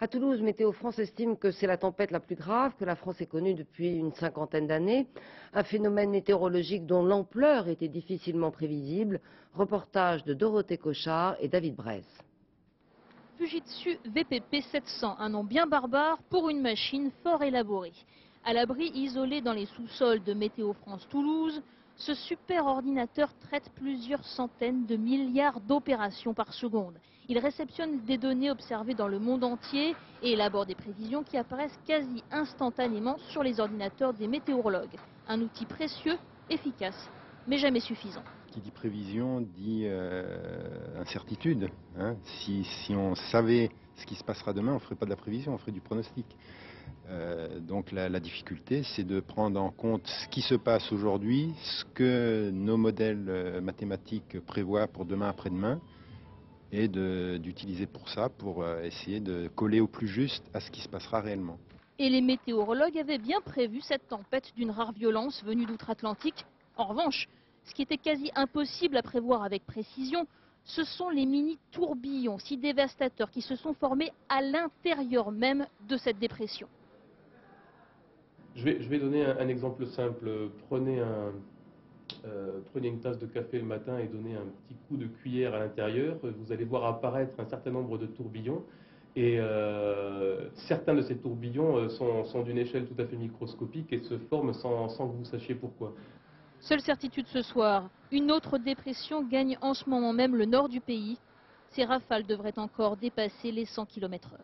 À Toulouse, Météo France estime que c'est la tempête la plus grave que la France ait connue depuis une cinquantaine d'années. Un phénomène météorologique dont l'ampleur était difficilement prévisible. Reportage de Dorothée Cochard et David Bresse. Fujitsu VPP 700, un nom bien barbare pour une machine fort élaborée. À l'abri isolé dans les sous-sols de Météo France Toulouse, ce super ordinateur traite plusieurs centaines de milliards d'opérations par seconde. Il réceptionne des données observées dans le monde entier et élabore des prévisions qui apparaissent quasi instantanément sur les ordinateurs des météorologues. Un outil précieux, efficace, mais jamais suffisant. Qui dit prévision dit incertitude. Hein. Si on savait ce qui se passera demain, on ne ferait pas de la prévision, on ferait du pronostic. Donc la difficulté, c'est de prendre en compte ce qui se passe aujourd'hui, ce que nos modèles mathématiques prévoient pour demain après-demain, et d'utiliser pour ça, pour essayer de coller au plus juste à ce qui se passera réellement. Et les météorologues avaient bien prévu cette tempête d'une rare violence venue d'outre-Atlantique. En revanche, ce qui était quasi impossible à prévoir avec précision, ce sont les mini-tourbillons si dévastateurs qui se sont formés à l'intérieur même de cette dépression. Je vais donner un exemple simple. Prenez une tasse de café le matin et donnez un petit coup de cuillère à l'intérieur. Vous allez voir apparaître un certain nombre de tourbillons. Et certains de ces tourbillons sont d'une échelle tout à fait microscopique et se forment sans que vous sachiez pourquoi. Seule certitude ce soir, une autre dépression gagne en ce moment même le nord du pays. Ces rafales devraient encore dépasser les 100 km/h.